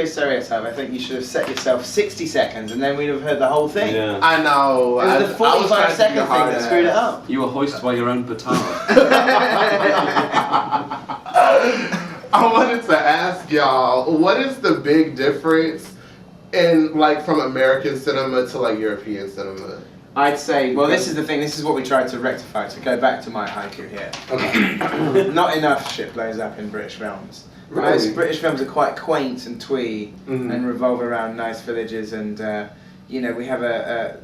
Stereotype. I think you should have set yourself 60 seconds and then we'd have heard the whole thing. Yeah. I know. It was the 45-second thing that screwed it up. You were hoisted by your own petard. I wanted to ask y'all, what is the big difference in like from American cinema to like European cinema? I'd say, well, this is the thing. This is what we tried to rectify. To go back to my haiku here. Okay. Not enough shit blows up in British films. Really? Most British films are quite quaint and twee and revolve around nice villages, and you know, we have a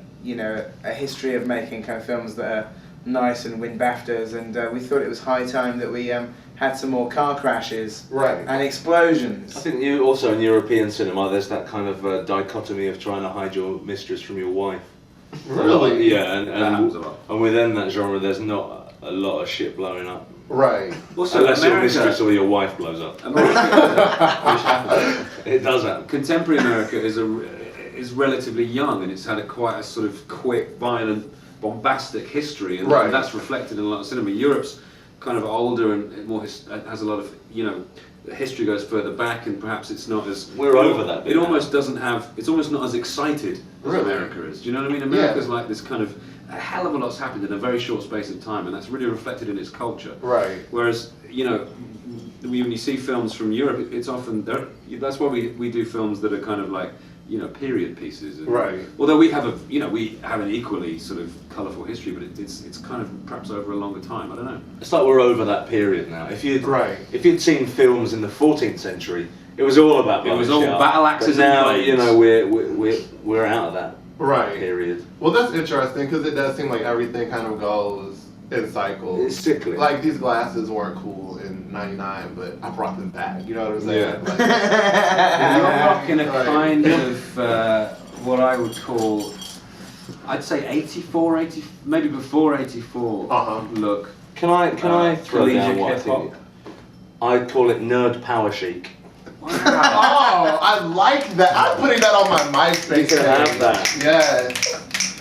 history of making kind of films that are nice and win BAFTAs, and we thought it was high time that we had some more car crashes and explosions. I think you also in European cinema there's that kind of dichotomy of trying to hide your mistress from your wife. Really? Yeah, and within that genre there's not a lot of shit blowing up. Right. Also, unless your mistress or your wife blows up. It does happen. Contemporary America is relatively young, and it's had quite a sort of quick, violent, bombastic history, and that's reflected in a lot of cinema. Europe's kind of older and more has a lot of, you know, the history goes further back, and perhaps it's not as over that. It almost doesn't have. It's almost not as excited as America is. Do you know what I mean? America's like this kind of. A hell of a lot's happened in a very short space of time, and that's really reflected in its culture. Right. Whereas, you know, when you see films from Europe, it's often that's why we do films that are kind of like, you know, period pieces. Right. Although we have an equally sort of colourful history, but it's kind of perhaps over a longer time. I don't know. It's like we're over that period now. If you'd seen films in the 14th century, it was all about it was all battle axes and blades. You know, we're out of that. Period. Well, that's interesting because it does seem like everything kind of goes in cycles. It's sickly. Like these glasses weren't cool in '99, but I brought them back. You know what I'm saying? Yeah. Like, You're rocking a kind of what I would call, I'd say 84, 80, maybe before 84 look. Can I throw down what I hip-hop? think? I'd call it nerd power chic. oh, I like that. I'm putting that on my MySpace. You can have that. Yeah.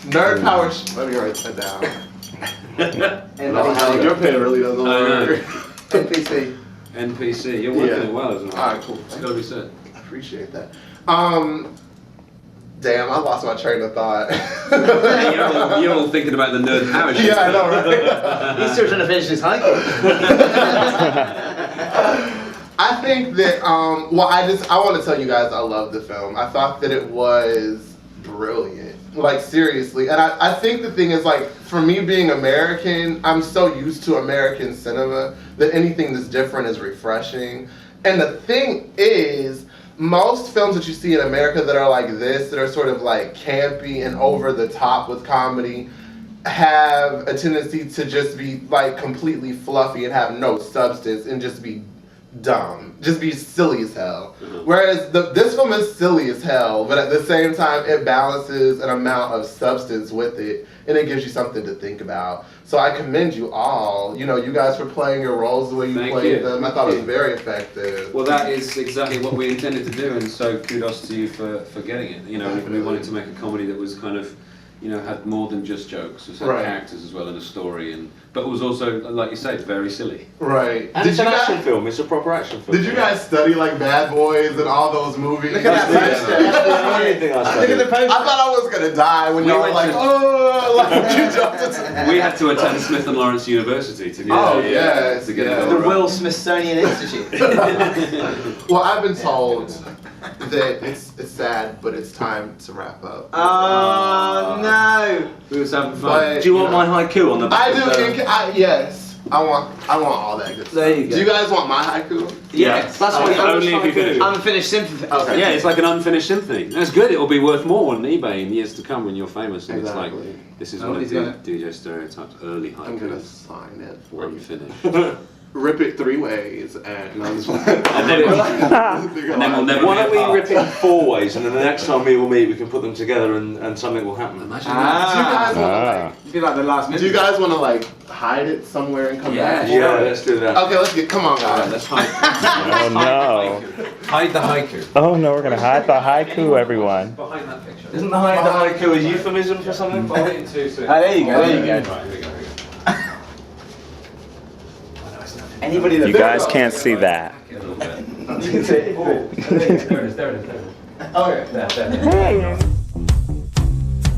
Nerd power. Let me write that down. Your pen really doesn't work. NPC. NPC. You're working it well, isn't it? Alright, cool. It's got to be said. I appreciate that. Damn, I lost my train of thought. You're all thinking about the nerd power shit. Yeah, I know, right? He's still trying to finish his haiku. I think that, I want to tell you guys I love the film. I thought that it was brilliant. Like, seriously. And I think the thing is, like, for me being American, I'm so used to American cinema that anything that's different is refreshing. And the thing is, most films that you see in America that are like this, that are sort of like campy and over the top with comedy, have a tendency to just be like completely fluffy and have no substance and just be dumb, just be silly as hell. Whereas this film is silly as hell, but at the same time it balances an amount of substance with it, and it gives you something to think about. So I commend you all, you know, you guys for playing your roles the way you played them. I thought it was very effective. Well, that is exactly what we intended to do, and so kudos to you for getting it. You know, we wanted to make a comedy that was kind of, you know, had more than just jokes. It had characters as well and a story, but it was also, like you said, very silly. Right. And it's an action film. It's a proper action film. Did you guys study like Bad Boys and all those movies? Look at that poster. That's the only thing I studied. Look at the poster. I thought I was gonna die when y'all were like, oh, like you jumped into. We had to attend Smith and Lawrence University to get yes, to get it. The Royal Smithsonian Institute. Well, I've been told that it's sad, but it's time to wrap up. Oh no! We was having fun. But, Do you want my haiku on the back? I do. Yes. I want all that good stuff. There you go. Do you guys want my haiku? Yes. That's what only if you finish. Unfinished symphony. Okay. Yeah, it's like an unfinished symphony. That's good. It'll be worth more on eBay in years to come when you're famous. And Exactly. it's like, this is one of DJ Stereotype's early haikus. I'm gonna sign it for you. Unfinished. Rip it 3 ways and no, this one. And then we'll never. Why don't we rip it 4 ways, and then the next time we will meet, we can put them together, and something will happen. Imagine Do you guys want to It'd be like the last minute. Do you guys want to like hide it somewhere and come back? Yeah, let's do that. Okay, come on, guys. Let's hide. Oh no. Hide the haiku. Oh no, we're gonna hide the haiku, everyone. Behind that picture. Isn't the haiku a euphemism for something? Behind it too soon. Oh, there you go. There you go. Right, here we go. Anybody that You guys can't see that. A little bit. Okay.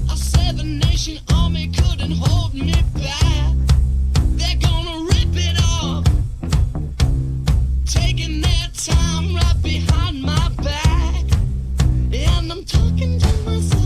A seven-nation army couldn't hold me back. They're gonna rip it off, taking their time right behind my back. And I'm talking to myself.